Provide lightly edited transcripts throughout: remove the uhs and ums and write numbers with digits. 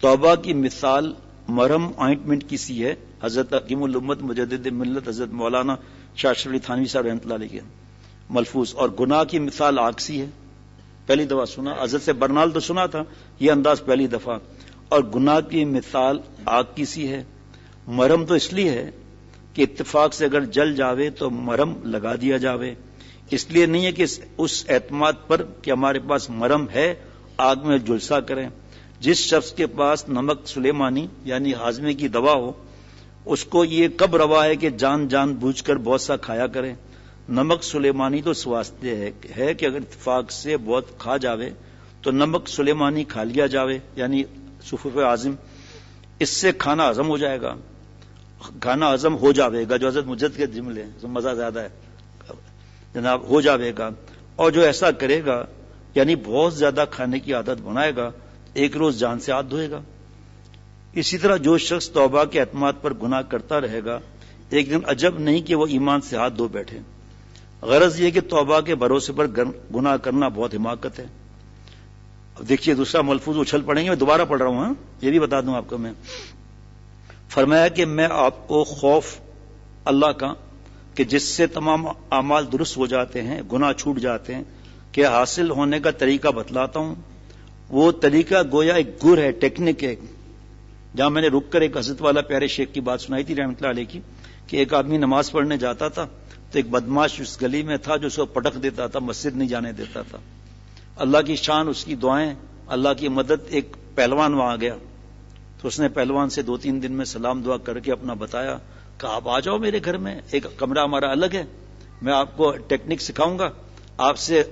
توبہ کی مثال مرہم آئنٹمنٹ کی سی ہے. حضرت حکیم الامت مجدد ملت حضرت مولانا شاہ شریف علی تھانوی صاحب رحمۃ اللہ علیہ کے ملفوظ. اور گناہ کی مثال آگ سی ہے. پہلی دفعہ سنا, حضرت سے برنال تو سنا تھا, یہ انداز پہلی دفعہ. اور گناہ کی مثال آگ کی سی ہے. مرہم تو اس لیے ہے کہ اتفاق سے اگر جل جاوے تو مرہم لگا دیا جاوے, اس لیے نہیں ہے کہ اس اعتماد پر کہ ہمارے پاس مرہم ہے آگ میں جلسہ کریں. جس شخص کے پاس نمک سلیمانی یعنی ہاضمے کی دوا ہو, اس کو یہ کب روا ہے کہ جان بوجھ کر بہت سا کھایا کرے. نمک سلیمانی تو اس واسطے ہے کہ اگر اتفاق سے بہت کھا جاوے تو نمک سلیمانی کھا لیا جاوے یعنی صفوف عازم, اس سے کھانا ہضم ہو جائے گا, کھانا ہضم ہو جاوے گا, جو حضرت مجد کے جملے ہیں, مزہ زیادہ ہے جناب, ہو جاوے گا. اور جو ایسا کرے گا یعنی بہت زیادہ کھانے کی عادت بنائے گا, ایک روز جان سے ہاتھ دھوئے گا. اسی طرح جو شخص توبہ کے اعتماد پر گناہ کرتا رہے گا, ایک دن عجب نہیں کہ وہ ایمان سے ہاتھ دھو بیٹھے. غرض یہ کہ توبہ کے بھروسے پر گناہ کرنا بہت حماقت ہے. اب دیکھیے دوسرا ملفوظ اچھل پڑیں گے, میں دوبارہ پڑھ رہا ہوں, ہاں یہ بھی بتا دوں آپ کو. میں فرمایا کہ میں آپ کو خوف اللہ کا کہ جس سے تمام اعمال درست ہو جاتے ہیں, گناہ چھوٹ جاتے ہیں, کہ حاصل ہونے کا طریقہ بتلاتا ہوں. وہ طریقہ گویا ایک گر ہے, ٹیکنک ہے. جہاں میں نے رک کر ایک حضرت والا پیارے شیخ کی بات سنائی تھی رحمۃ اللہ علیہ کی, کہ ایک آدمی نماز پڑھنے جاتا تھا تو ایک بدماش اس گلی میں تھا جو اس کو پٹک دیتا تھا, مسجد نہیں جانے دیتا تھا. اللہ کی شان, اس کی دعائیں, اللہ کی مدد. ایک پہلوان وہاں گیا تو اس نے پہلوان سے 2-3 دن میں سلام دعا کر کے اپنا بتایا, کہ آپ آ جاؤ میرے گھر میں, ایک کمرہ ہمارا الگ ہے, میں آپ کو ٹیکنک سکھاؤں گا, آپ سے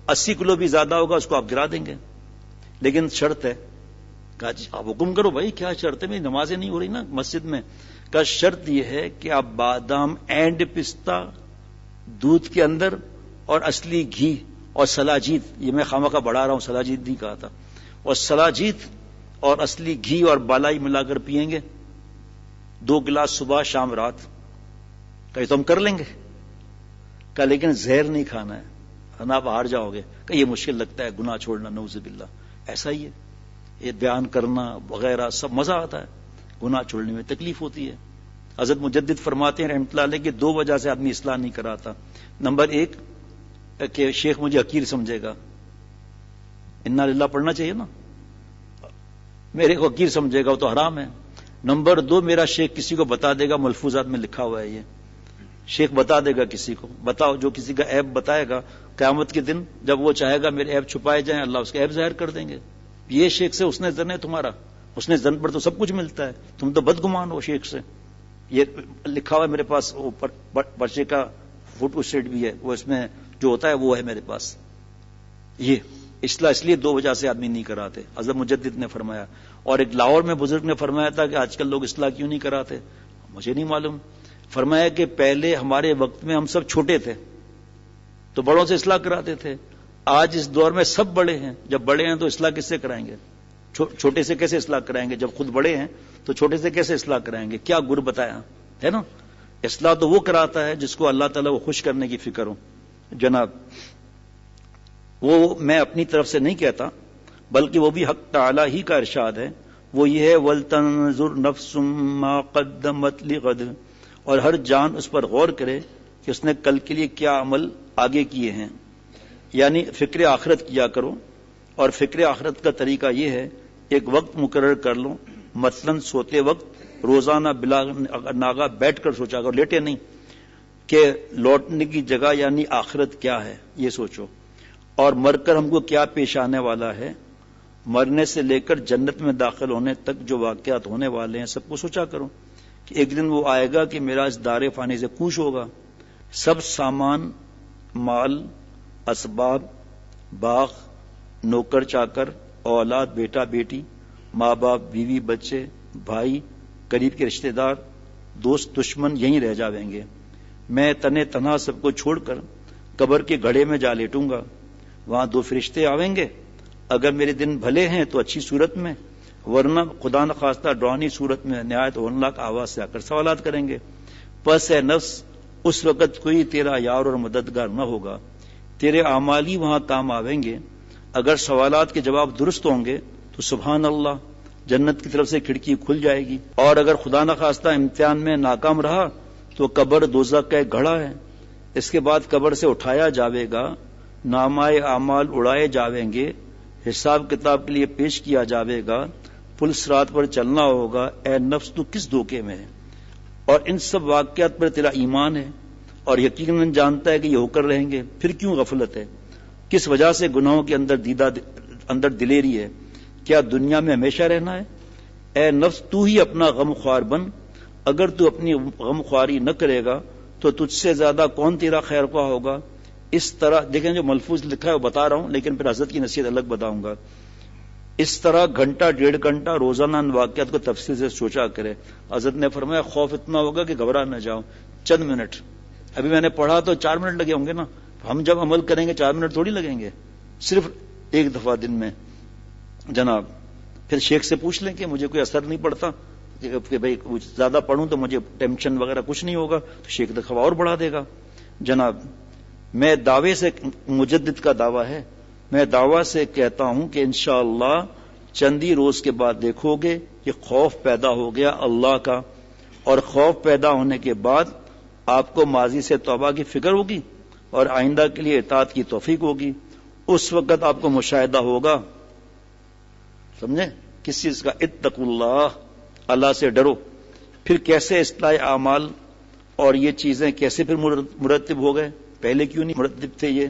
80 کلو بھی زیادہ ہوگا اس کو آپ گرا دیں گے, لیکن شرط ہے. کہا جی آپ حکم کرو بھائی, کیا شرط ہے, میری نمازیں نہیں ہو رہی نا مسجد میں. کا شرط یہ ہے کہ آپ بادام اینڈ پستہ دودھ کے اندر اور اصلی گھی اور سلاجید, یہ میں خامخواہ بڑھا رہا ہوں, سلاجید نہیں کہا تھا, اور سلاجید اور اصلی گھی اور بالائی ملا کر پیئیں گے 2 گلاس صبح شام رات. کہ تو ہم کر لیں گے. کہا لیکن زہر نہیں کھانا ہے, آپ ہار جاؤ گے. کہ یہ مشکل لگتا ہے گناہ چھوڑنا, نعوذ باللہ. ایسا ہی ہے, یہ بیان کرنا وغیرہ سب مزہ آتا ہے, گناہ چھوڑنے میں تکلیف ہوتی ہے. حضرت مجدد فرماتے ہیں رحمۃ اللہ علیہ کہ 2 وجہ سے آدمی اصلاح نہیں کراتا. نمبر 1 کہ شیخ مجھے حقیر سمجھے گا, انا للہ پڑھنا چاہیے نا, میرے کو حقیر سمجھے گا, وہ تو حرام ہے. نمبر 2 میرا شیخ کسی کو بتا دے گا, ملفوظات میں لکھا ہوا ہے یہ, شیخ بتا دے گا کسی کو, بتاؤ جو کسی کا عیب بتائے گا قیامت کے دن جب وہ چاہے گا میرے عیب چھپائے جائیں, اللہ اس کے عیب ظاہر کر دیں گے. یہ شیخ سے اس نے زن ہے تمہارا, اس نے زن پر تو سب کچھ ملتا ہے, تم تو بدگمان ہو شیخ سے. یہ لکھا ہوا ہے میرے پاس, پرچے کا فوٹو اسٹیٹ بھی ہے, وہ اس میں جو ہوتا ہے وہ ہے میرے پاس. یہ اصلاح اس لیے 2 وجہ سے آدمی نہیں کراتے, حضرت مجدد نے فرمایا. اور ایک لاہور میں بزرگ نے فرمایا تھا کہ آج کل لوگ اصلاح کیوں نہیں کراتے, مجھے نہیں معلوم. فرمایا کہ پہلے ہمارے وقت میں ہم سب چھوٹے تھے تو بڑوں سے اصلاح کراتے تھے, آج اس دور میں سب بڑے ہیں, جب بڑے ہیں تو اصلاح کس سے کرائیں گے, چھوٹے سے کیسے اصلاح کرائیں گے, جب خود بڑے ہیں تو چھوٹے سے کیسے اصلاح کرائیں گے. کیا گر بتایا ہے نا. اصلاح تو وہ کراتا ہے جس کو اللہ تعالیٰ کو خوش کرنے کی فکر ہو. جناب وہ میں اپنی طرف سے نہیں کہتا, بلکہ وہ بھی حق تعالی ہی کا ارشاد ہے. وہ یہ ہے وَلْتَنْظُرْ نَفْسٌ مَا قَدَّمَتْ لِغَدٍ, اور ہر جان اس پر غور کرے کہ اس نے کل کے لیے کیا عمل آگے کیے ہیں. یعنی فکر آخرت کیا کرو, اور فکر آخرت کا طریقہ یہ ہے ایک وقت مقرر کر لو, مثلا سوتے وقت روزانہ بلا ناغہ بیٹھ کر سوچا کرو, لیٹے نہیں, کہ لوٹنے کی جگہ یعنی آخرت کیا ہے یہ سوچو, اور مر کر ہم کو کیا پیش آنے والا ہے, مرنے سے لے کر جنت میں داخل ہونے تک جو واقعات ہونے والے ہیں سب کو سوچا کرو, کہ ایک دن وہ آئے گا کہ میرا اس دار فانی سے کوش ہوگا. سب سامان, مال, اسباب, باغ, نوکر چاکر, اولاد, بیٹا بیٹی, ماں باپ, بیوی بچے, بھائی, قریب کے رشتہ دار, دوست دشمن یہیں رہ جاویں گے. میں تنے تنہا سب کو چھوڑ کر قبر کے گھڑے میں جا لیٹوں گا. وہاں 2 فرشتے آویں گے, اگر میرے دن بھلے ہیں تو اچھی صورت میں, ورنہ خدا نخواستہ ڈرانی صورت میں نہایت ہولناک آواز سے آ کر سوالات کریں گے. پس اے نفس اس وقت کوئی تیرا یار اور مددگار نہ ہوگا, تیرے اعمال ہی وہاں کام آویں گے. اگر سوالات کے جواب درست ہوں گے تو سبحان اللہ, جنت کی طرف سے کھڑکی کھل جائے گی. اور اگر خدا نخواستہ امتحان میں ناکام رہا تو قبر دوزخ کا ایک گڑھا ہے. اس کے بعد قبر سے اٹھایا جاوے گا, نامۂ اعمال اڑائے جاویں گے, حساب کتاب کے لیے پیش کیا جاوے گا, پل صراط پر چلنا ہوگا. اے نفس تو کس دھوکے میں ہے؟ اور ان سب واقعات پر تیرا ایمان ہے اور یقیناً جانتا ہے کہ یہ ہو کر رہیں گے, پھر کیوں غفلت ہے؟ کس وجہ سے گناہوں کے اندر دلیری ہے؟ کیا دنیا میں ہمیشہ رہنا ہے؟ اے نفس تو ہی اپنا غم خوار بن, اگر تو اپنی غم خواری نہ کرے گا تو تجھ سے زیادہ کون تیرا خیر خواہ ہوگا. اس طرح دیکھیں جو ملفوظ لکھا ہے وہ بتا رہا ہوں, لیکن پھر حضرت کی نصیحت الگ بتاؤں گا. اس طرح گھنٹہ ڈیڑھ گھنٹہ روزانہ ان واقعات کو تفصیل سے سوچا کرے. حضرت نے فرمایا خوف اتنا ہوگا کہ گھبرا نہ جاؤ. چند منٹ, ابھی میں نے پڑھا تو 4 منٹ لگے ہوں گے نا, ہم جب عمل کریں گے 4 منٹ تھوڑی لگیں گے, صرف ایک دفعہ دن میں جناب. پھر شیخ سے پوچھ لیں کہ مجھے کوئی اثر نہیں پڑتا کہ بھئی زیادہ پڑھوں تو مجھے ٹینشن وغیرہ کچھ نہیں ہوگا, تو شیخ دفعہ اور بڑھا دے گا. جناب میں دعوے سے, مجدد کا دعویٰ ہے, میں دعویٰ سے کہتا ہوں کہ انشاءاللہ چندی روز کے بعد دیکھو گے کہ خوف پیدا ہو گیا اللہ کا, اور خوف پیدا ہونے کے بعد آپ کو ماضی سے توبہ کی فکر ہوگی اور آئندہ کے لیے اطاعت کی توفیق ہوگی. اس وقت آپ کو مشاہدہ ہوگا, سمجھے, کس چیز کا؟ اتقوا اللہ, اللہ سے ڈرو. پھر کیسے اصلاح اعمال اور یہ چیزیں کیسے پھر مرتب ہو گئے, پہلے کیوں نہیں مرتب تھے یہ؟